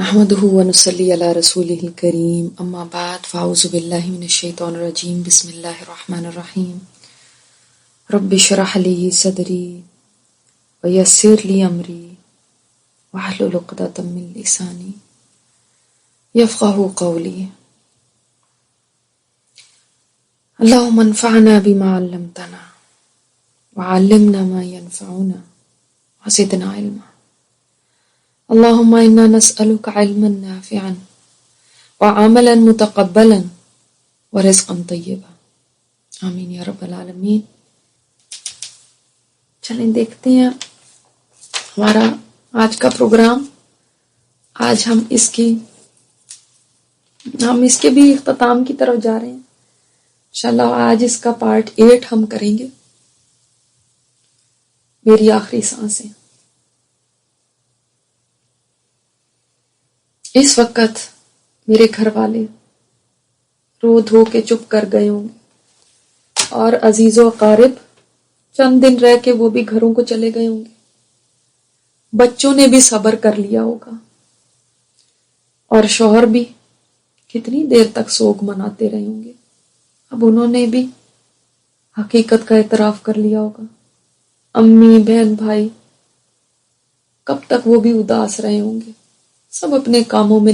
نحمده ونصلي على رسوله الكريم اما بعد فاعوذ بالله من الشيطان الرجيم بسم الله الرحمن الرحيم رب اشرح لي صدري ويسر لي امري واحلل عقدة من لساني يفقهوا قولي اللهم انفعنا بما علمتنا وعلمنا ما ينفعنا وزدنا علما اللهم إنا نسألك علما نافعا وعملا متقبلا ورزقا طیبا آمین یا رب العالمین۔ چلیں دیکھتے ہیں ہمارا آج کا پروگرام۔ آج ہم اس کے بھی اختتام کی طرف جا رہے ہیں انشاءاللہ۔ آج اس کا پارٹ 8 ہم کریں گے، میری آخری سانسیں۔ اس وقت میرے گھر والے رو دھو کے چپ کر گئے ہوں گے اور عزیز و اقارب چند دن رہ کے وہ بھی گھروں کو چلے گئے ہوں گے۔ بچوں نے بھی صبر کر لیا ہوگا اور شوہر بھی کتنی دیر تک سوگ مناتے رہے ہوں گے۔ اب انہوں نے بھی حقیقت کا اعتراف کر لیا ہوگا۔ امی بہن بھائی کب تک وہ بھی اداس رہے ہوں گے، سب اپنے کاموں میں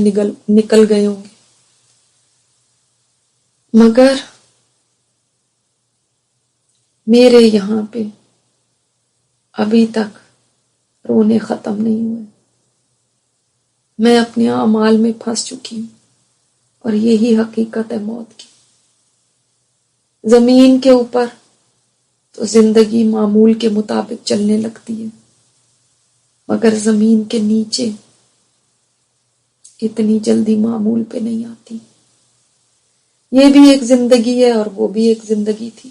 نکل گئے ہوں گے، مگر میرے یہاں پہ ابھی تک رونے ختم نہیں ہوئے۔ میں اپنے اعمال میں پھنس چکی ہوں اور یہی حقیقت ہے موت کی۔ زمین کے اوپر تو زندگی معمول کے مطابق چلنے لگتی ہے، مگر زمین کے نیچے اتنی جلدی معمول پہ نہیں آتی۔ یہ بھی ایک زندگی ہے اور وہ بھی ایک زندگی تھی۔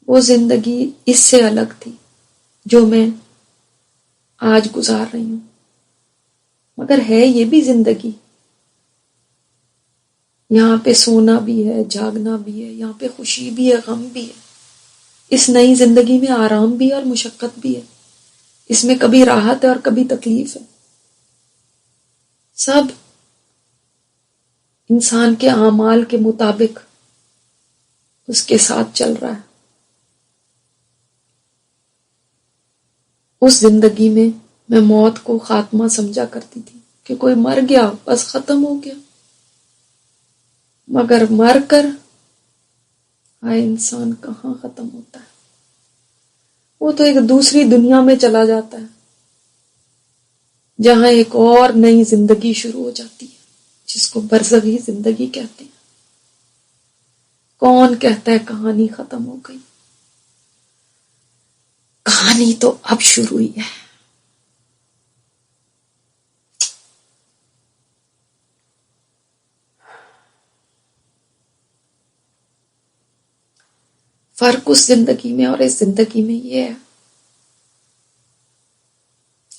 وہ زندگی اس سے الگ تھی جو میں آج گزار رہی ہوں، مگر ہے یہ بھی زندگی۔ یہاں پہ سونا بھی ہے، جاگنا بھی ہے، یہاں پہ خوشی بھی ہے، غم بھی ہے۔ اس نئی زندگی میں آرام بھی ہے اور مشقت بھی ہے۔ اس میں کبھی راحت ہے اور کبھی تکلیف ہے۔ سب انسان کے اعمال کے مطابق اس کے ساتھ چل رہا ہے۔ اس زندگی میں موت کو خاتمہ سمجھا کرتی تھی کہ کوئی مر گیا بس ختم ہو گیا، مگر مر کر آئے انسان کہاں ختم ہوتا ہے، وہ تو ایک دوسری دنیا میں چلا جاتا ہے جہاں ایک اور نئی زندگی شروع ہو جاتی ہے جس کو برزخی زندگی کہتے ہیں۔ کون کہتا ہے کہانی ختم ہو گئی؟ کہانی تو اب شروع ہوئی ہے۔ فرق اس زندگی میں اور اس زندگی میں یہ ہے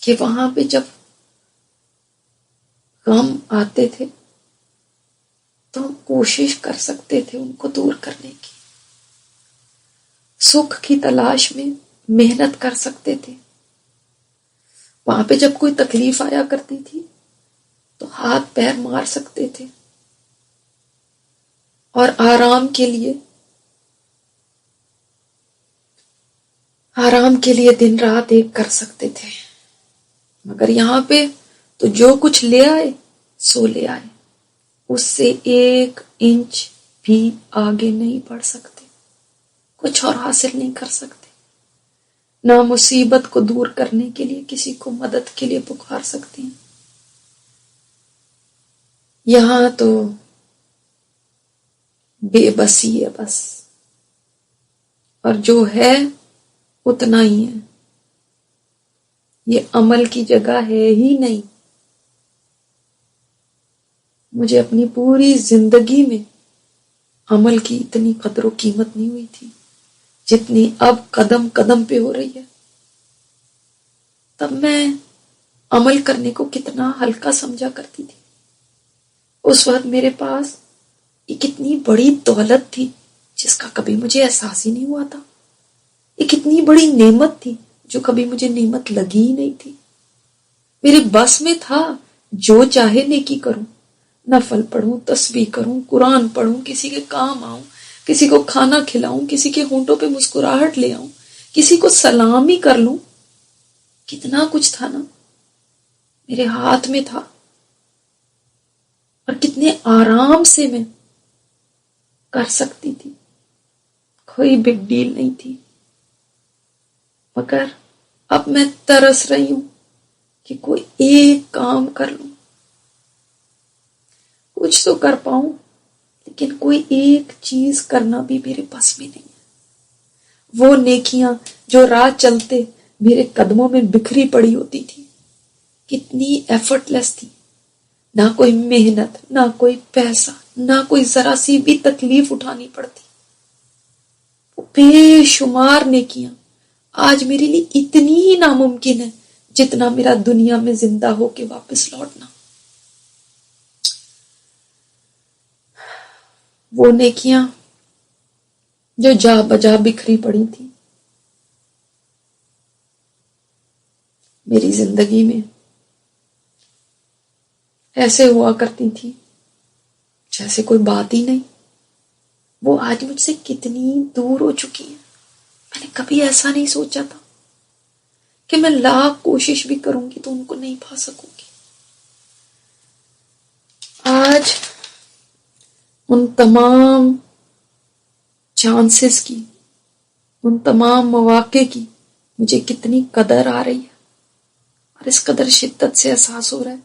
کہ وہاں پہ جب غم آتے تھے تو ہم کوشش کر سکتے تھے ان کو دور کرنے کی، سکھ کی تلاش میں محنت کر سکتے تھے۔ وہاں پہ جب کوئی تکلیف آیا کرتی تھی تو ہاتھ پیر مار سکتے تھے اور آرام کے لیے دن رات ایک کر سکتے تھے، مگر یہاں پہ تو جو کچھ لے آئے سو لے آئے، اس سے 1 انچ بھی آگے نہیں بڑھ سکتے، کچھ اور حاصل نہیں کر سکتے، نہ مصیبت کو دور کرنے کے لیے کسی کو مدد کے لیے پکار سکتے ہیں۔ یہاں تو بے بسی ہے بس، اور جو ہے اتنا ہی ہے۔ یہ عمل کی جگہ ہے ہی نہیں۔ مجھے اپنی پوری زندگی میں عمل کی اتنی قدر و قیمت نہیں ہوئی تھی جتنی اب قدم قدم پہ ہو رہی ہے۔ تب میں عمل کرنے کو کتنا ہلکا سمجھا کرتی تھی۔ اس وقت میرے پاس ایک اتنی بڑی دولت تھی جس کا کبھی مجھے احساس ہی نہیں ہوا تھا۔ ایک اتنی بڑی نعمت تھی جو کبھی مجھے نعمت لگی ہی نہیں تھی. میرے بس میں تھا جو چاہے نیکی کروں، نفل پڑھوں، تسبیح کروں، قرآن پڑھوں، کسی کے کام آؤں، کسی کو کھانا کھلاؤں، کسی کے ہونٹوں پہ مسکراہٹ لے آؤں، کسی کو سلام ہی کر لوں. کتنا کچھ تھا نا میرے ہاتھ میں تھا، اور کتنے آرام سے میں کر سکتی تھی. کوئی بگ ڈیل نہیں تھی. مگر اب میں ترس رہی ہوں کہ کوئی ایک کام کر لوں، کچھ تو کر پاؤں، لیکن کوئی ایک چیز کرنا بھی میرے بس میں نہیں ہے. وہ نیکیاں جو راہ چلتے میرے قدموں میں بکھری پڑی ہوتی تھی، کتنی ایفرٹ لیس تھی. نہ کوئی محنت، نہ کوئی پیسہ، نہ کوئی ذرا سی بھی تکلیف اٹھانی پڑتی. وہ بے شمار نیکیاں آج میرے لیے اتنی ہی ناممکن ہے جتنا میرا دنیا میں زندہ ہو کے واپس لوٹنا. وہ نیکیاں جو جا بجا بکھری پڑی تھی میری زندگی میں، ایسے ہوا کرتی تھی جیسے کوئی بات ہی نہیں. وہ آج مجھ سے کتنی دور ہو چکی ہیں. میں نے کبھی ایسا نہیں سوچا تھا کہ میں لاکھ کوشش بھی کروں گی تو ان کو نہیں پا سکوں گی. آج ان تمام چانسز کی، ان تمام مواقع کی مجھے کتنی قدر آ رہی ہے، اور اس قدر شدت سے احساس ہو رہا ہے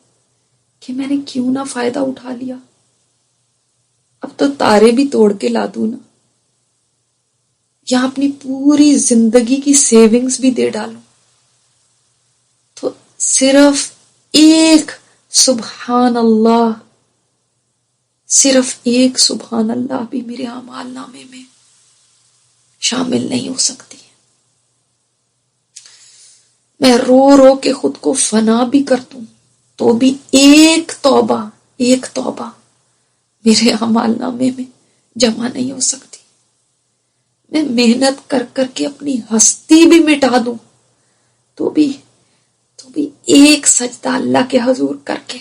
کہ میں نے کیوں نہ فائدہ اٹھا لیا. اب تو تارے بھی توڑ کے لا دوں نا، یا اپنی پوری زندگی کی سیونگز بھی دے ڈالوں تو صرف ایک سبحان اللہ، صرف ایک سبحان اللہ بھی میرے اعمال نامے میں شامل نہیں ہو سکتی. میں رو رو کے خود کو فنا بھی کر دوں تو بھی ایک توبہ میرے اعمال نامے میں جمع نہیں ہو سکتی. میں محنت کر کر کے اپنی ہستی بھی مٹا دوں تو بھی ایک سجدہ اللہ کے حضور کر کے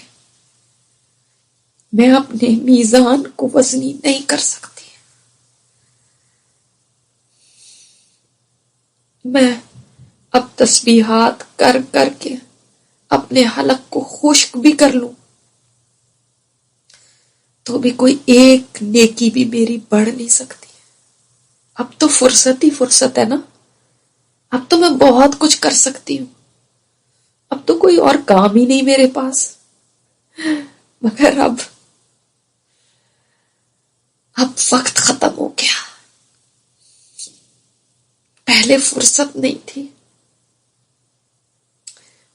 میں اپنے میزان کو وزنی نہیں کر سکتی. میں اب تسبیحات کر کر کے اپنے حلق کو خشک بھی کر لوں تو بھی کوئی ایک نیکی بھی میری بڑھ نہیں سکتی. اب تو فرصت ہی فرصت ہے نا. اب تو میں بہت کچھ کر سکتی ہوں. اب تو کوئی اور کام ہی نہیں میرے پاس. مگر اب وقت ختم ہو گیا. پہلے فرصت نہیں تھی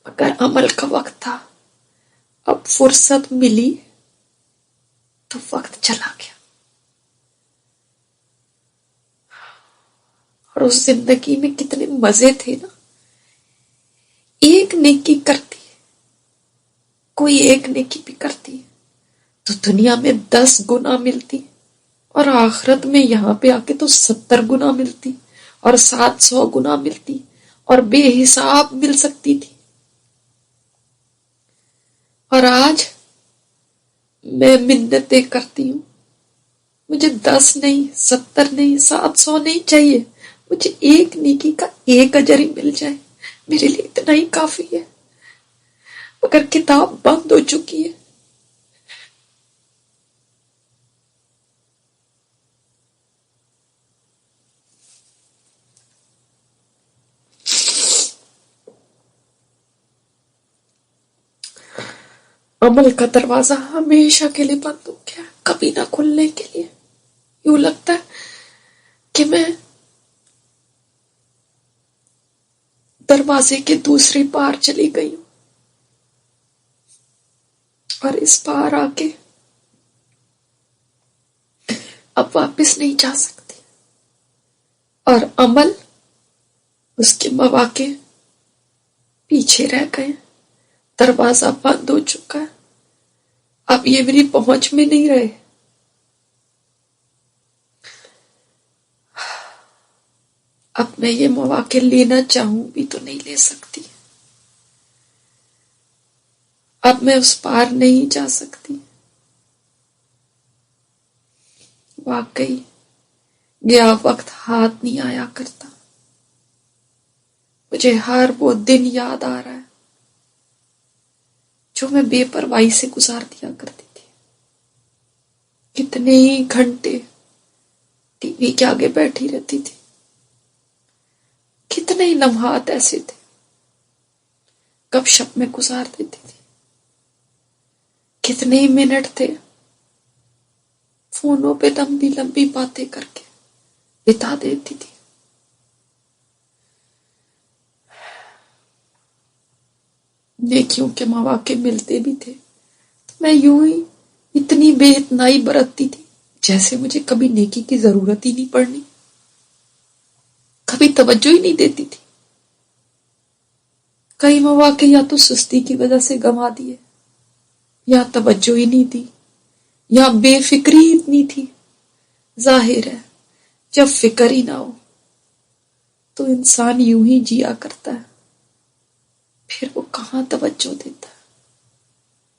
مگر عمل کا وقت تھا. اب فرصت ملی تو وقت چلا گیا. اور اس زندگی میں کتنے مزے تھے نا. ایک نیکی کرتی، کوئی ایک نیکی بھی کرتی تو دنیا میں 10 گنا ملتی، اور آخرت میں یہاں پہ آ کے تو 70 گنا ملتی، اور 700 گنا ملتی، اور بے حساب مل سکتی تھی. اور آج میں منتیں کرتی ہوں، مجھے 10 نہیں، 70 نہیں، 700 نہیں چاہیے. مجھے ایک نیکی کا ایک اجر ہی مل جائے، میرے لیے اتنا ہی کافی ہے. مگر کتاب بند ہو چکی ہے. عمل کا دروازہ ہمیشہ کے لیے بند ہو گیا، کبھی نہ کھلنے کے لیے. یوں لگتا ہے کہ میں دروازے کے دوسری پار چلی گئی ہوں، اور اس پار آ کے اب واپس نہیں جا سکتی. اور عمل، اس کے مواقع پیچھے رہ گئے، دروازہ بند ہو چکا ہے. اب یہ میری پہنچ میں نہیں رہے. اب میں یہ مواقع لینا چاہوں بھی تو نہیں لے سکتی، اب میں اس پار نہیں جا سکتی۔ واقعی گیا وقت ہاتھ نہیں آیا کرتا۔ مجھے ہر وہ دن یاد آ رہا ہے جو میں بے پرواہی سے گزار دیا کرتی تھی۔ کتنے ہی گھنٹے ٹی وی کے آگے بیٹھی رہتی تھی، کتنے ہی لمحات ایسے تھے گپ شپ میں گزار دیتی تھی، کتنے ہی منٹ تھے فونوں پہ لمبی لمبی باتیں کر کے بتا دیتی تھی۔ نیکیوں کے مواقع ملتے بھی تھے تو میں یوں ہی اتنی بے اتنائی برتتی تھی جیسے مجھے کبھی نیکی کی ضرورت ہی نہیں پڑنی، کبھی توجہ ہی نہیں دیتی تھی۔ کئی مواقع یا تو سستی کی وجہ سے گنوا دیے، یا توجہ ہی نہیں دی، یا بے فکری اتنی تھی۔ ظاہر ہے جب فکر ہی نہ ہو تو انسان یوں ہی جیا کرتا ہے، پھر وہ کہاں توجہ دیتا ہے،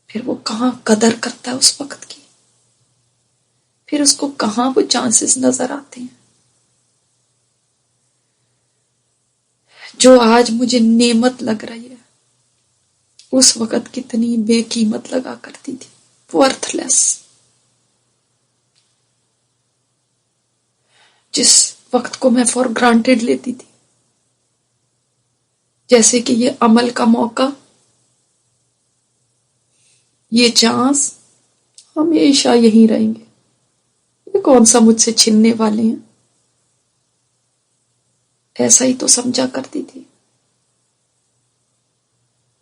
پھر وہ کہاں قدر کرتا ہے اس وقت کی، پھر اس کو کہاں وہ چانسز نظر آتے ہیں جو آج مجھے نعمت لگ رہی ہے، اس وقت کتنی بے قیمت لگا کرتی تھی، ورتھ لیس۔ جس وقت کو میں فار گرانٹیڈ لیتی تھی، جیسے کہ یہ عمل کا موقع، یہ چانس ہمیشہ یہیں رہیں گے، یہ کون سا مجھ سے چھننے والے ہیں، ایسا ہی تو سمجھا کرتی تھی۔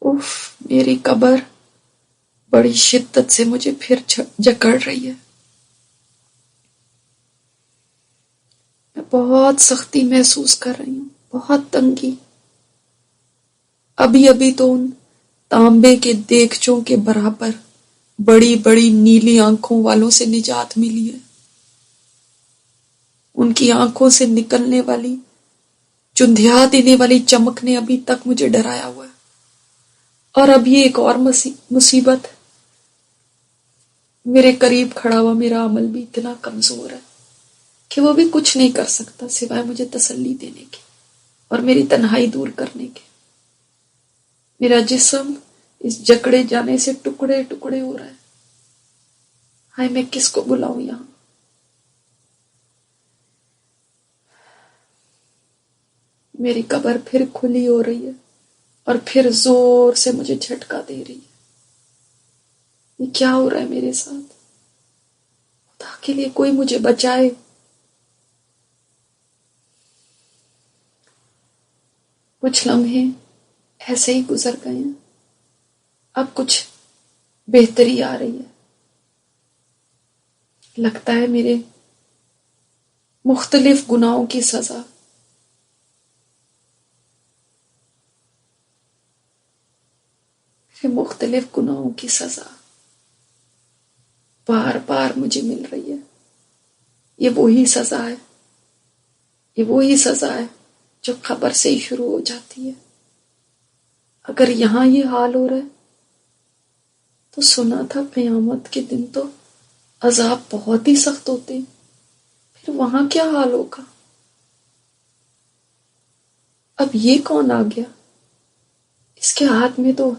اف، میری قبر بڑی شدت سے مجھے پھر جکڑ رہی ہے۔ میں بہت سختی محسوس کر رہی ہوں، بہت تنگی۔ ابھی ابھی تو ان تانبے کے دیگچوں کے برابر بڑی بڑی نیلی آنکھوں والوں سے نجات ملی ہے۔ ان کی آنکھوں سے نکلنے والی چندھیا دینے والی چمک نے ابھی تک مجھے ڈرایا ہوا ہے، اور اب یہ ایک اور مصیبت، میرے قریب کھڑا ہوا میرا عمل بھی اتنا کمزور ہے کہ وہ بھی کچھ نہیں کر سکتا سوائے مجھے تسلی دینے کی اور میری تنہائی دور کرنے کے۔ میرا جسم اس جکڑے جانے سے ٹکڑے ٹکڑے ہو رہا ہے۔ ہائے، میں کس کو بلاؤں یہاں؟ میری قبر پھر کھلی ہو رہی ہے اور پھر زور سے مجھے جھٹکا دے رہی ہے۔ یہ کیا ہو رہا ہے میرے ساتھ؟ خدا کے لیے کوئی مجھے بچائے۔ کچھ لمحے ایسے ہی گزر گئے ہیں، اب کچھ بہتری آ رہی ہے۔ لگتا ہے میرے مختلف گناہوں کی سزا بار بار مجھے مل رہی ہے۔ یہ وہی سزا ہے، یہ وہی سزا ہے جو خبر سے ہی شروع ہو جاتی ہے۔ اگر یہاں یہ حال ہو رہا ہے تو سنا تھا قیامت کے دن تو عذاب بہت ہی سخت ہوتے ہیں، پھر وہاں کیا حال ہوگا؟ اب یہ کون آ گیا؟ اس کے ہاتھ میں تو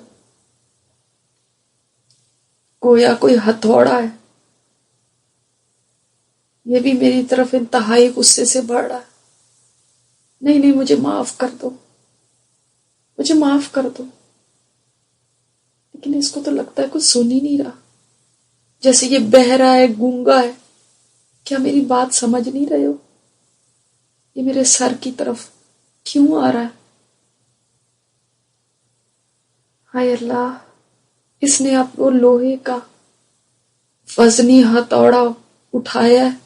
گویا کوئی ہتھوڑا ہے، یہ بھی میری طرف انتہائی غصے سے بڑھ رہا ہے۔ نہیں نہیں، مجھے معاف کر دو، مجھے معاف کر دو۔ لیکن اس کو تو لگتا ہے کچھ سن ہی نہیں رہا، جیسے یہ بہرا ہے، گونگا ہے۔ کیا میری بات سمجھ نہیں رہے ہو؟ یہ میرے سر کی طرف کیوں آ رہا ہے؟ ہائے اللہ، اس نے اب وہ لوہے کا وزنی ہتھوڑا اٹھایا ہے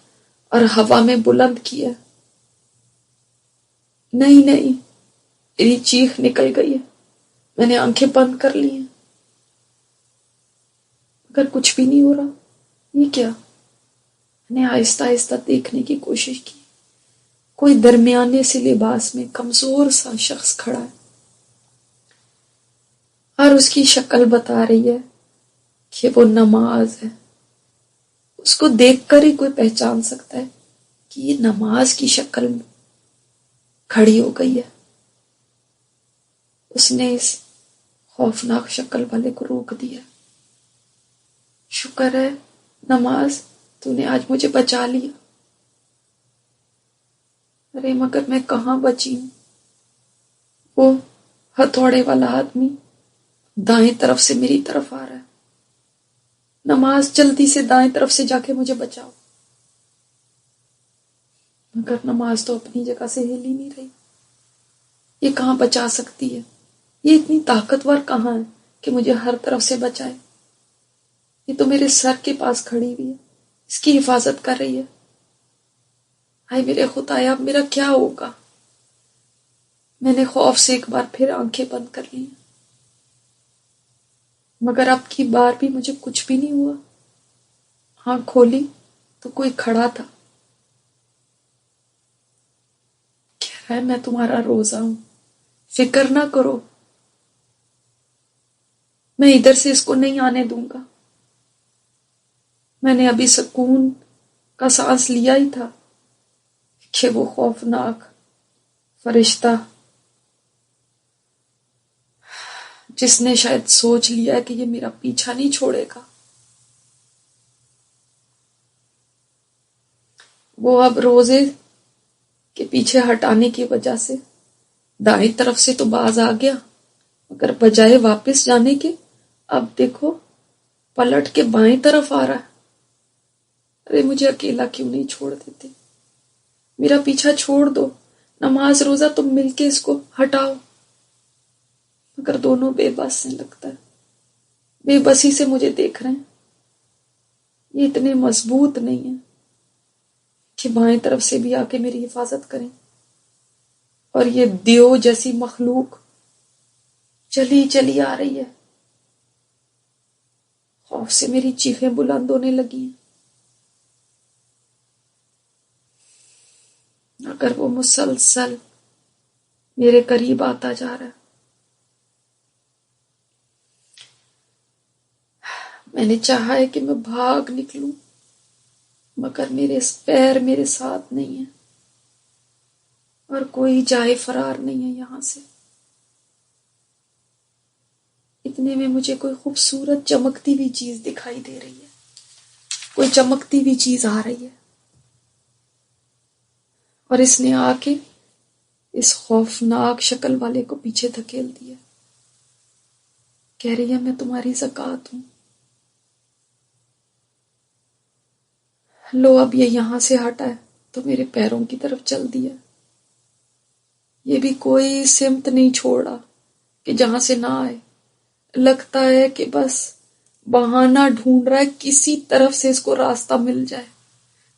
اور ہوا میں بلند کیا ہے۔ نہیں نہیں، میری چیخ نکل گئی ہے، میں نے آنکھیں بند کر لی ہیں، مگر کچھ بھی نہیں ہو رہا۔ یہ کیا؟ میں نے آہستہ آہستہ دیکھنے کی کوشش کی، کوئی درمیانے سے لباس میں کمزور سا شخص کھڑا ہے اور اس کی شکل بتا رہی ہے کہ وہ نماز ہے. اس کو دیکھ کر ہی کوئی پہچان سکتا ہے کہ یہ نماز کی شکل میں کھڑی ہو گئی ہے. اس نے اس خوفناک شکل والے کو روک دیا. شکر ہے نماز، تو نے آج مجھے بچا لیا. ارے مگر میں کہاں بچی ہوں. وہ ہتھوڑے والا آدمی دائیں طرف سے میری طرف آ رہا ہے. نماز، جلدی سے دائیں طرف سے جا کے مجھے بچاؤ. مگر نماز تو اپنی جگہ سے ہل ہی نہیں رہی. یہ کہاں بچا سکتی ہے؟ یہ اتنی طاقتور کہاں ہے کہ مجھے ہر طرف سے بچائے؟ یہ تو میرے سر کے پاس کھڑی ہوئی ہے، اس کی حفاظت کر رہی ہے. ہائے میرے خدایا، اب میرا کیا ہوگا؟ میں نے خوف سے ایک بار پھر آنکھیں بند کر لی، مگر اب کی بار بھی مجھے کچھ بھی نہیں ہوا. آنکھ کھولی تو کوئی کھڑا تھا. کہہ رہا ہے میں تمہارا روزہ ہوں، فکر نہ کرو، میں ادھر سے اس کو نہیں آنے دوں گا. میں نے ابھی سکون کا سانس لیا ہی تھا کہ وہ خوفناک فرشتہ، جس نے شاید سوچ لیا کہ یہ میرا پیچھا نہیں چھوڑے گا، وہ اب روزے کے پیچھے ہٹانے کی وجہ سے دائیں طرف سے تو باز آ گیا، مگر بجائے واپس جانے کے اب دیکھو پلٹ کے بائیں طرف آ رہا ہے. ارے مجھے اکیلا کیوں نہیں چھوڑ دیتے؟ میرا پیچھا چھوڑ دو، نماز روزہ تم مل کے اس کو ہٹاؤ. مگر دونوں بے بس ہیں، لگتا ہے بے بسی سے مجھے دیکھ رہے ہیں. یہ اتنے مضبوط نہیں ہیں کہ بائیں طرف سے بھی آ کے میری حفاظت کریں. اور یہ دیو جیسی مخلوق چلی چلی آ رہی ہے. خوف سے میری چیخیں بلند ہونے لگی ہیں. اگر وہ مسلسل میرے قریب آتا جا رہا ہے. میں نے چاہا ہے کہ میں بھاگ نکلوں، مگر میرے پیر میرے ساتھ نہیں ہیں اور کوئی جائے فرار نہیں ہے یہاں سے. اتنے میں مجھے کوئی خوبصورت چمکتی ہوئی چیز دکھائی دے رہی ہے. کوئی چمکتی ہوئی چیز آ رہی ہے اور اس نے آ کے اس خوفناک شکل والے کو پیچھے دھکیل دیا. کہہ رہی ہے میں تمہاری زکات ہوں. لو اب یہ یہاں سے ہٹا ہے تو میرے پیروں کی طرف چل دیا. یہ بھی کوئی سمت نہیں چھوڑا کہ جہاں سے نہ آئے. لگتا ہے کہ بس بہانہ ڈھونڈ رہا ہے، کسی طرف سے اس کو راستہ مل جائے،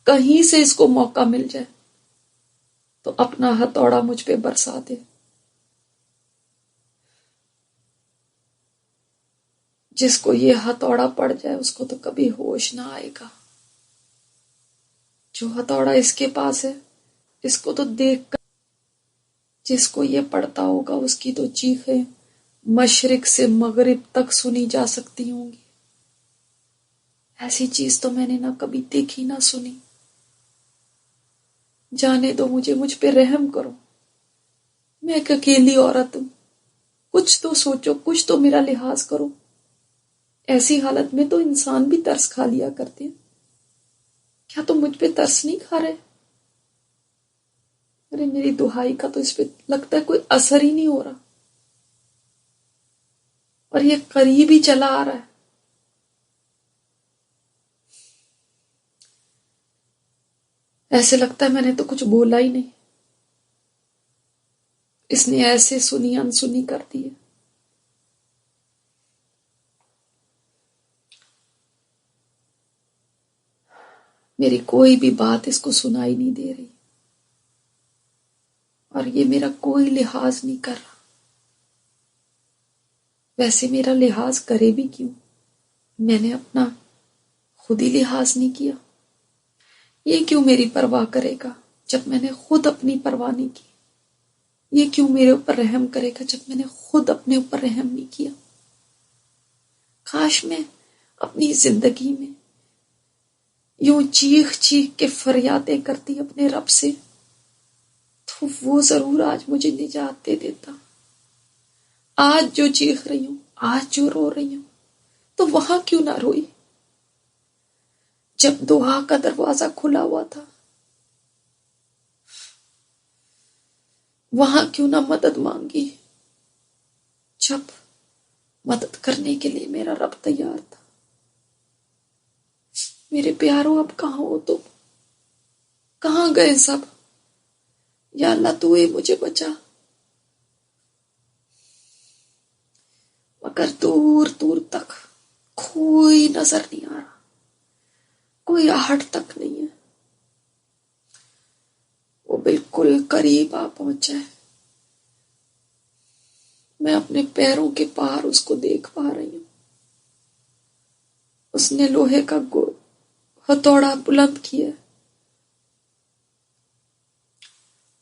کہیں سے اس کو موقع مل جائے تو اپنا ہتھوڑا مجھ پہ برسا دے. جس کو یہ ہتھوڑا پڑ جائے اس کو تو کبھی ہوش نہ آئے گا. جو ہتھوڑا اس کے پاس ہے اس کو تو دیکھ کر جس کو یہ پڑتا ہوگا اس کی تو چیخیں مشرق سے مغرب تک سنی جا سکتی ہوں گی. ایسی چیز تو میں نے نہ کبھی دیکھی نہ سنی. جانے دو مجھے، مجھ پہ رحم کرو. میں ایک اکیلی عورت ہوں، کچھ تو سوچو، کچھ تو میرا لحاظ کرو. ایسی حالت میں تو انسان بھی ترس کھا لیا کرتے ہیں. کیا تم مجھ پہ ترس نہیں کھا رہے؟ ارے میری دہائی کا تو اس پہ لگتا ہے کوئی اثر ہی نہیں ہو رہا، اور یہ قریب ہی چلا آ رہا ہے. ایسے لگتا ہے میں نے تو کچھ بولا ہی نہیں، اس نے ایسے سنی انسنی کر دی ہے. میری کوئی بھی بات اس کو سنائی نہیں دے رہی اور یہ میرا کوئی لحاظ نہیں کر رہا. ویسے میرا لحاظ کرے بھی کیوں؟ میں نے اپنا خود ہی لحاظ نہیں کیا. یہ کیوں میری پرواہ کرے گا؟ جب میں نے خود اپنی پرواہ نہیں کی؟ یہ کیوں میرے اوپر رحم کرے گا جب میں نے خود اپنے اوپر رحم نہیں کیا؟ کاش میں اپنی زندگی میں یوں چیخ چیخ کے فریادیں کرتی اپنے رب سے، تو وہ ضرور آج مجھے نجات دے دیتا۔ آج جو چیخ رہی ہوں، آج جو رو رہی ہوں، تو وہاں کیوں نہ روئی جب دعا کا دروازہ کھلا ہوا تھا؟ وہاں کیوں نہ مدد مانگی جب مدد کرنے کے لیے میرا رب تیار تھا؟ میرے پیاروں، اب کہاں ہو تم؟ کہاں گئے سب؟ یا اللہ تو ہی مجھے بچا۔ مگر دور دور تک کوئی نظر نہیں آ رہا، کوئی آہٹ تک نہیں ہے۔ وہ بالکل قریب آ پہنچا ہے، میں اپنے پیروں کے پار اس کو دیکھ پا رہی ہوں۔ اس نے لوہے کا ہتھوڑا بلند کیا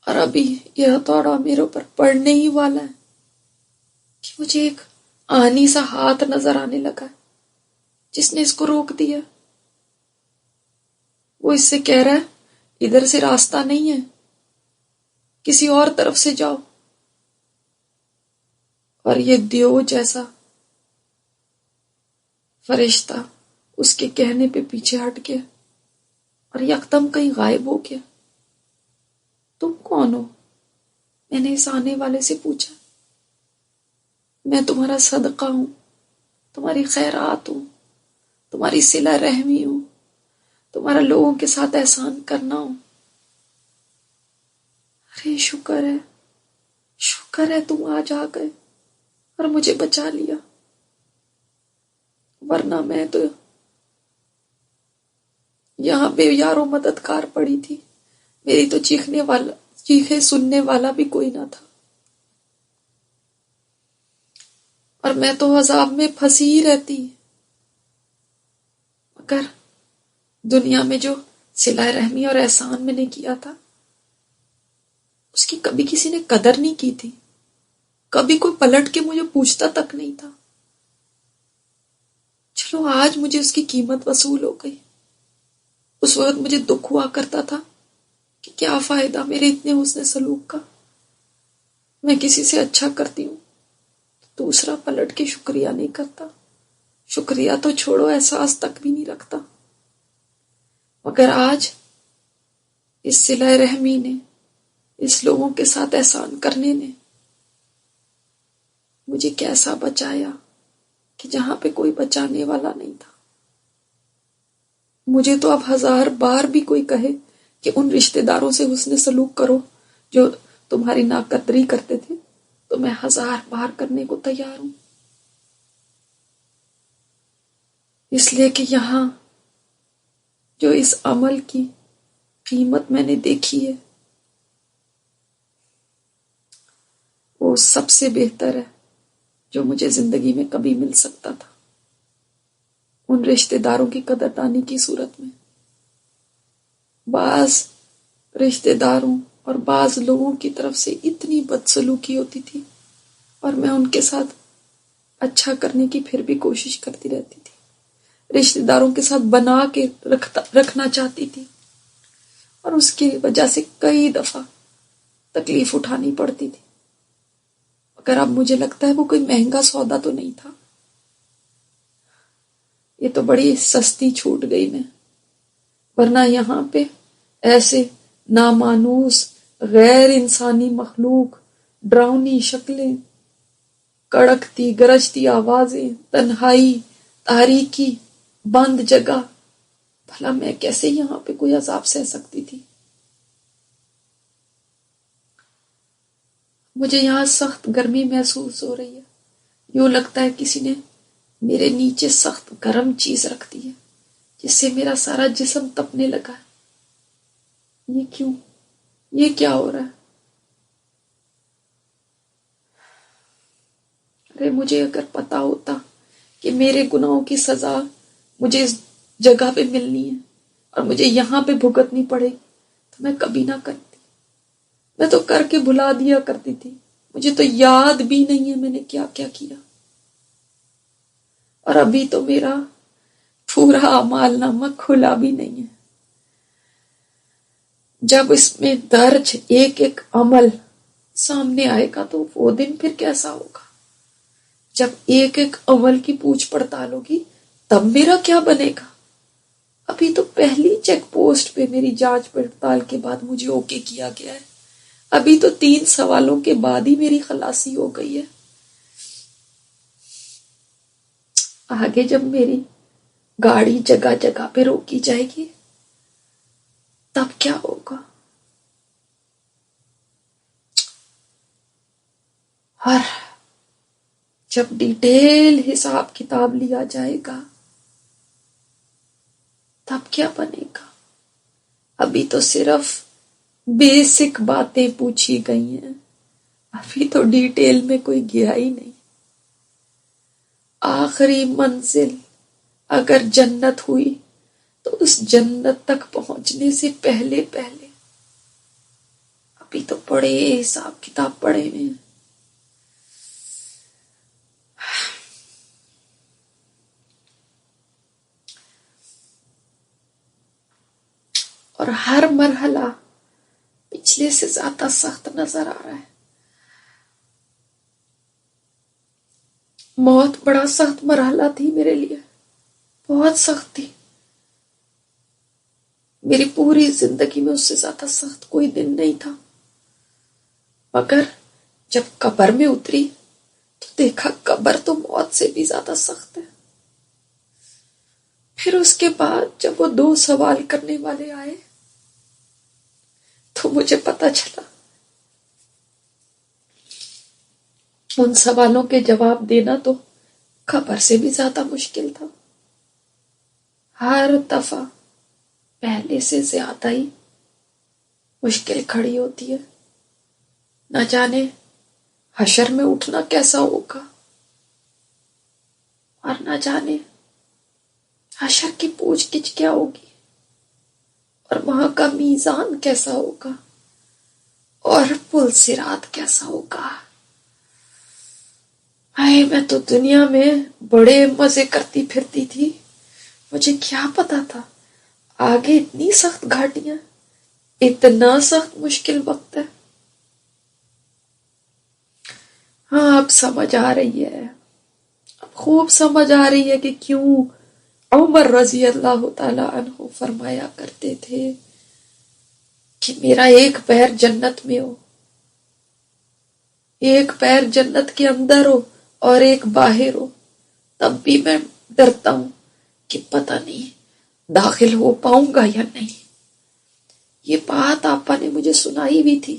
اور ابھی یہ ہتھوڑا میرے اوپر پڑنے ہی والا ہے کہ مجھے ایک آہنی سا ہاتھ نظر آنے لگا ہے جس نے اس کو روک دیا۔ وہ اس سے کہہ رہا ہے ادھر سے راستہ نہیں ہے، کسی اور طرف سے جاؤ۔ اور یہ دیو جیسا فرشتہ اس کے کہنے پہ پیچھے ہٹ گیا اور یکدم کہیں غائب ہو گیا۔ تم کون ہو؟ میں نے اس آنے والے سے پوچھا۔ میں تمہارا صدقہ ہوں، تمہاری خیرات ہوں، تمہاری صلہ رحمی ہوں، تمہارا لوگوں کے ساتھ احسان کرنا ہوں۔ ارے شکر ہے تم آج آ گئے اور مجھے بچا لیا، ورنہ میں تو یہاں بے یار و مددگار پڑی تھی۔ میری تو چیخے سننے والا بھی کوئی نہ تھا، اور میں تو عذاب میں پھنسی ہی رہتی۔ مگر دنیا میں جو صلہ رحمی اور احسان میں نے کیا تھا اس کی کبھی کسی نے قدر نہیں کی تھی، کبھی کوئی پلٹ کے مجھے پوچھتا تک نہیں تھا۔ چلو آج مجھے اس کی قیمت وصول ہو گئی۔ اس وقت مجھے دکھ ہوا کرتا تھا کہ کیا فائدہ میرے اتنے حسن سلوک کا، میں کسی سے اچھا کرتی ہوں دوسرا پلٹ کے شکریہ نہیں کرتا، شکریہ تو چھوڑو احساس تک بھی نہیں رکھتا۔ مگر آج اس صلہ رحمی نے، اس لوگوں کے ساتھ احسان کرنے نے مجھے کیسا بچایا کہ جہاں پہ کوئی بچانے والا نہیں تھا۔ مجھے تو اب 1000 بار بھی کوئی کہے کہ ان رشتہ داروں سے حسن سلوک کرو جو تمہاری ناقدری کرتے تھے، تو میں 1000 بار کرنے کو تیار ہوں، اس لیے کہ یہاں جو اس عمل کی قیمت میں نے دیکھی ہے وہ سب سے بہتر ہے جو مجھے زندگی میں کبھی مل سکتا تھا۔ ان رشتہ داروں کی قدردانی کی صورت میں بعض رشتہ داروں اور بعض لوگوں کی طرف سے اتنی بدسلوکی ہوتی تھی اور میں ان کے ساتھ اچھا کرنے کی پھر بھی کوشش کرتی رہتی تھی، رشتہ داروں کے ساتھ بنا کے رکھنا چاہتی تھی، اور اس کی وجہ سے کئی دفعہ تکلیف اٹھانی پڑتی تھی۔ مگر اب مجھے لگتا ہے وہ کوئی مہنگا سودا تو نہیں تھا، یہ تو بڑی سستی چھوٹ گئی میں، ورنہ یہاں پہ ایسے نامانوس غیر انسانی مخلوق، ڈراؤنی شکلیں، کڑکتی گرجتی آوازیں، تنہائی، تاریکی، بند جگہ، بھلا میں کیسے یہاں پہ کوئی عذاب سہ سکتی تھی؟ مجھے یہاں سخت گرمی محسوس ہو رہی ہے، یوں لگتا ہے کسی نے میرے نیچے سخت گرم چیز رکھ دی ہے جس سے میرا سارا جسم تپنے لگا ہے۔ یہ کیوں؟ یہ کیا ہو رہا ہے؟ ارے مجھے اگر پتا ہوتا کہ میرے گناہوں کی سزا مجھے اس جگہ پہ ملنی ہے اور مجھے یہاں پہ بھگتنی پڑے تو میں کبھی نہ کرتی. میں تو کر کے بھلا دیا کرتی تھی. مجھے تو یاد بھی نہیں ہے میں نے کیا کیا کیا. اور ابھی تو میرا پورا اعمال نامہ کھلا بھی نہیں ہے. جب اس میں درج ایک ایک عمل سامنے آئے گا تو وہ دن پھر کیسا ہوگا. جب ایک ایک عمل کی پوچھ پڑتال ہوگی تب میرا کیا بنے گا. ابھی تو پہلی چیک پوسٹ پہ میری جانچ پڑتال کے بعد مجھے اوکے کیا گیا ہے. ابھی تو 3 سوالوں کے بعد ہی میری خلاصی ہو گئی ہے. آگے جب میری گاڑی جگہ جگہ پہ روکی جائے گی تب کیا ہوگا. اور جب ڈیٹیل حساب کتاب لیا جائے گا تب کیا بنے گا. ابھی تو صرف بیسک باتیں پوچھی گئی ہیں. ابھی تو ڈیٹیل میں کوئی گیا ہی نہیں. آخری منزل اگر جنت ہوئی تو اس جنت تک پہنچنے سے پہلے ابھی تو بڑے حساب کتاب پڑے ہوئے ہیں. اور ہر مرحلہ پچھلے سے زیادہ سخت نظر آ رہا ہے. موت بڑا سخت مرحلہ تھی میرے لیے, بہت سخت تھی. میری پوری زندگی میں اس سے زیادہ سخت کوئی دن نہیں تھا. مگر جب قبر میں اتری تو دیکھا قبر تو موت سے بھی زیادہ سخت ہے. پھر اس کے بعد جب وہ 2 سوال کرنے والے آئے تو مجھے پتا چلا ان سوالوں کے جواب دینا تو قبر سے بھی زیادہ مشکل تھا. ہر دفعہ پہلے سے زیادہ ہی مشکل کھڑی ہوتی ہے. نہ جانے حشر میں اٹھنا کیسا ہوگا, اور نہ جانے حشر کی پوچھ گچھ کیا ہوگی, اور وہاں کا میزان کیسا ہوگا, اور پل صراط کیسا ہوگا. میں تو دنیا میں بڑے مزے کرتی پھرتی تھی. مجھے کیا پتا تھا آگے اتنی سخت گھاٹیاں, اتنا سخت مشکل وقت ہے. ہاں اب سمجھ آ رہی ہے, اب خوب سمجھ آ رہی ہے کہ کیوں عمر رضی اللہ تعالی عنہ فرمایا کرتے تھے کہ میرا ایک پیر جنت میں ہو, ایک پیر جنت کے اندر ہو اور ایک باہر ہو, تب بھی میں ڈرتا ہوں کہ پتہ نہیں داخل ہو پاؤں گا یا نہیں. یہ بات آپا نے مجھے سنائی بھی تھی,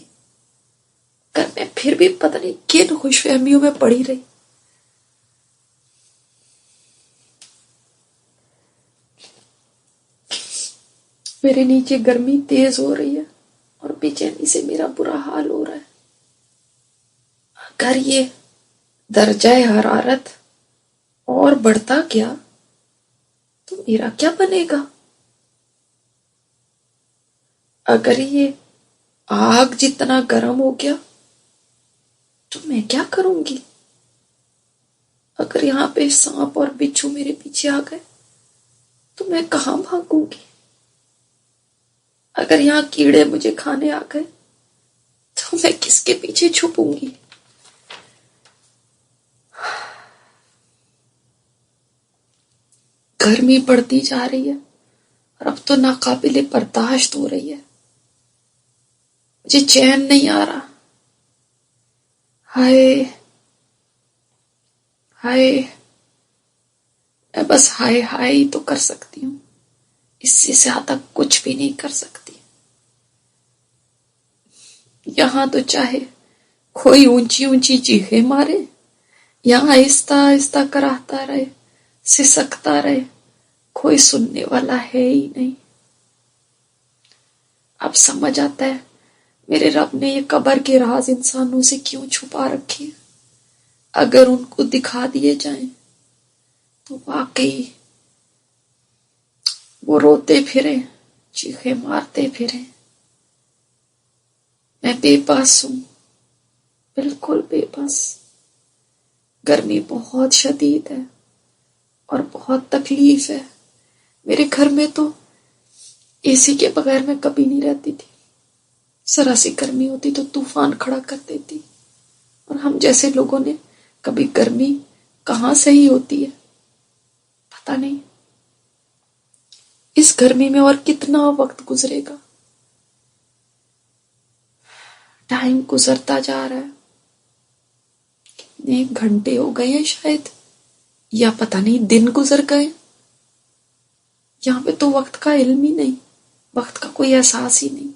پر میں پھر بھی پتہ نہیں کن خوش فہمیوں میں پڑی رہی. میرے نیچے گرمی تیز ہو رہی ہے اور بے چینی سے میرا برا حال ہو رہا ہے. اگر یہ درجہ حرارت اور بڑھتا گیا تو میرا کیا بنے گا. اگر یہ آگ جتنا گرم ہو گیا تو میں کیا کروں گی. اگر یہاں پہ سانپ اور بچھو میرے پیچھے آ گئے تو میں کہاں بھاگوں گی. اگر یہاں کیڑے مجھے کھانے آ گئے تو میں کس کے پیچھے چھپوں گی. گرمی بڑھتی جا رہی ہے اور اب تو ناقابل برداشت ہو رہی ہے. مجھے چین نہیں آ رہا. ہائے ہائے, میں بس ہائے ہائے ہی تو کر سکتی ہوں, اس سے زیادہ کچھ بھی نہیں کر سکتی. یہاں تو چاہے کوئی اونچی اونچی چیخیں مارے, یہاں آہستہ آہستہ کراہتا رہے, سسکتا رہے, کوئی سننے والا ہے ہی نہیں. اب سمجھ آتا ہے میرے رب نے یہ قبر کے راز انسانوں سے کیوں چھپا رکھے. اگر ان کو دکھا دیے جائیں تو واقعی وہ روتے پھریں, چیخیں مارتے پھریں, میں بے بس ہوں، بالکل بے بس۔ گرمی بہت شدید ہے اور بہت تکلیف ہے۔ میرے گھر میں تو اے سی کے بغیر میں کبھی نہیں رہتی تھی، ذرا سی گرمی ہوتی تو طوفان کھڑا کر دیتی، اور ہم جیسے لوگوں نے کبھی گرمی کہاں صحیح ہوتی ہے، پتہ نہیں اس گرمی میں اور کتنا وقت گزرے گا۔ ٹائم گزرتا جا رہا ہے، کتنے گھنٹے ہو گئے ہیں شاید، یا پتہ نہیں دن گزر گئے۔ یہاں پہ تو وقت کا علم ہی نہیں، وقت کا کوئی احساس ہی نہیں۔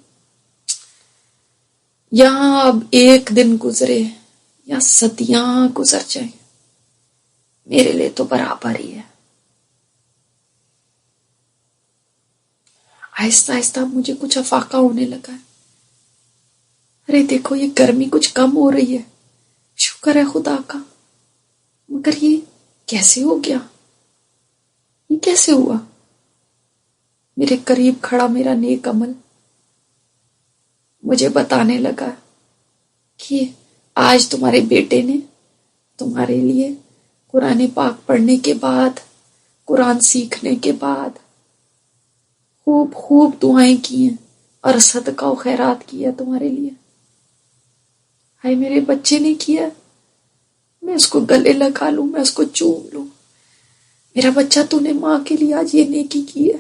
یہاں اب ایک دن گزرے یا صدیاں گزر جائیں، میرے لیے تو برابر ہی ہے۔ آہستہ آہستہ مجھے کچھ افاقہ ہونے لگا ہے۔ ارے دیکھو یہ گرمی کچھ کم ہو رہی ہے، شکر ہے خدا کا، مگر یہ کیسے ہو گیا؟ یہ کیسے ہوا؟ میرے قریب کھڑا میرا نیک عمل مجھے بتانے لگا کہ آج تمہارے بیٹے نے تمہارے لیے قرآن پاک پڑھنے کے بعد، قرآن سیکھنے کے بعد خوب خوب دعائیں کی ہیں اور صدقہ و خیرات کیا تمہارے لیے۔ ہائے میرے بچے نے کیا، میں اس کو گلے لگا لوں، میں اس کو چوم لوں، میرا بچہ تو نے ماں کے لیے آج یہ نیکی کی ہے۔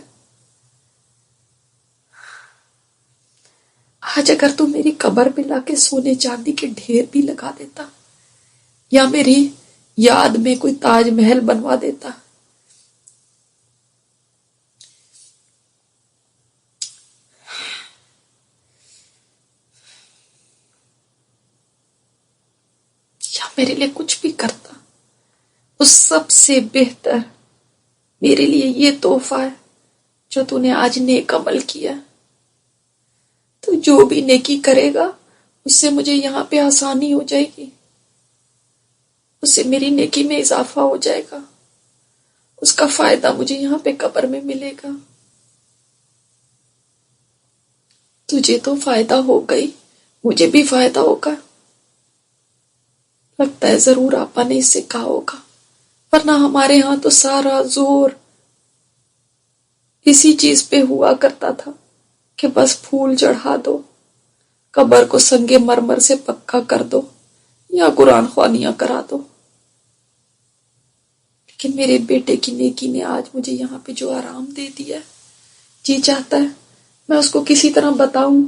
آج اگر تو میری قبر پہ لا کے سونے چاندی کے ڈھیر بھی لگا دیتا، یا میری یاد میں کوئی تاج محل بنوا دیتا، یا میرے لیے کچھ بھی کرتا، اس سب سے بہتر میرے لیے یہ تحفہ ہے جو تو نے آج نیک عمل کیا۔ تو جو بھی نیکی کرے گا اس سے مجھے یہاں پہ آسانی ہو جائے گی، اس سے میری نیکی میں اضافہ ہو جائے گا، اس کا فائدہ مجھے یہاں پہ قبر میں ملے گا۔ تجھے تو فائدہ ہوگا ہی، مجھے بھی فائدہ ہوگا۔ لگتا ہے ضرور آپا نے اس سے کہا ہوگا، ورنہ ہمارے ہاں تو سارا زور اسی چیز پہ ہوا کرتا تھا کہ بس پھول چڑھا دو، قبر کو سنگ مرمر سے پکا کر دو، یا قرآن خوانیاں کرا دو۔ لیکن میرے بیٹے کی نیکی نے آج مجھے یہاں پہ جو آرام دے دیا ہے، جی چاہتا ہے میں اس کو کسی طرح بتاؤں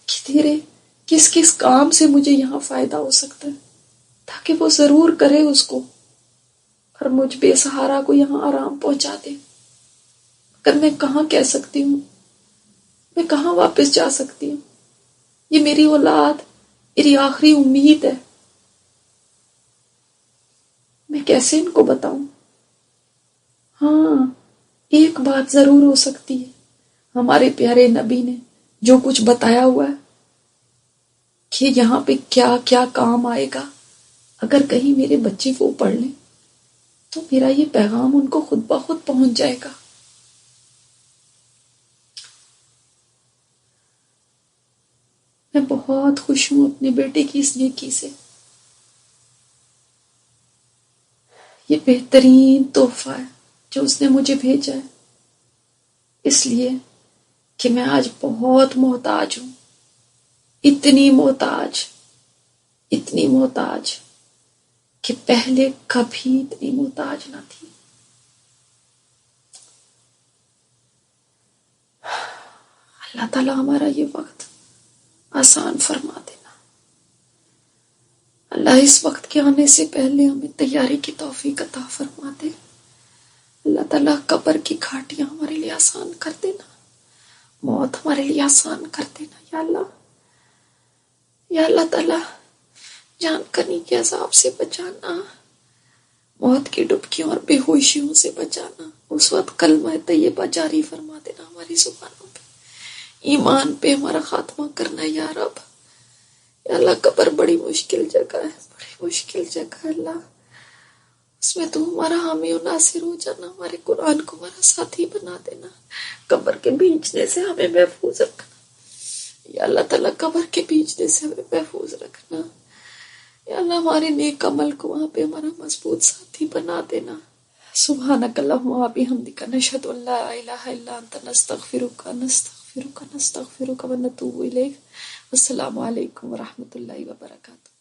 کہ تیرے کس کس کام سے مجھے یہاں فائدہ ہو سکتا ہے، تاکہ وہ ضرور کرے اس کو، اور مجھ بے سہارا کو یہاں آرام پہنچا دے۔ مگر میں کہاں کہہ سکتی ہوں، میں کہاں واپس جا سکتی ہوں؟ یہ میری اولاد میری آخری امید ہے، میں کیسے ان کو بتاؤں؟ ہاں ایک بات ضرور ہو سکتی ہے، ہمارے پیارے نبی نے جو کچھ بتایا ہوا ہے کہ یہاں پہ کیا کیا کام آئے گا، اگر کہیں میرے بچے وہ پڑھ لیں تو میرا یہ پیغام ان کو خود بخود پہنچ جائے گا۔ میں بہت خوش ہوں اپنے بیٹے کی اس نیکی سے، یہ بہترین تحفہ ہے جو اس نے مجھے بھیجا ہے، اس لیے کہ میں آج بہت محتاج ہوں، اتنی محتاج، اتنی محتاج کہ پہلے کبھی اتنی محتاج نہ تھی۔ اللہ تعالیٰ ہمارا یہ وقت آسان فرما دینا، اللہ اس وقت کے آنے سے پہلے ہمیں تیاری کی توفیق عطا فرما دے، اللہ تعالیٰ قبر کی گھاٹیاں ہمارے لیے آسان کر دینا، موت ہمارے لیے آسان کر دینا، یا اللہ، یا اللہ تعالیٰ جان کنی کے عذاب سے بچانا، موت کی ڈبکیوں اور بے ہوشیوں سے بچانا، اس وقت کلمہ طیبہ جاری فرما دینا ہماری زبانوں پہ، ایمان پہ ہمارا خاتمہ کرنا یا رب۔ یا اللہ قبر بڑی مشکل جگہ ہے، بڑی مشکل جگہ ہے اللہ، اس میں تو ہمارا حامی و ناصر ہو جانا، ہمارے قرآن کو ہمارا ساتھی بنا دینا، قبر کے بیچنے سے ہمیں محفوظ رکھنا یا اللہ تعالیٰ قبر کے بیچنے سے ہمیں محفوظ رکھنا. یا اللہ ہمارے نیک عمل کو وہاں پہ ہمارا مضبوط ساتھی بنا دینا. سبحانک اللہم و بحمدک نشہد ان لا الہ الا انت نستغفرک ونتوب الیک. السلام علیکم ورحمۃ اللہ وبرکاتہ.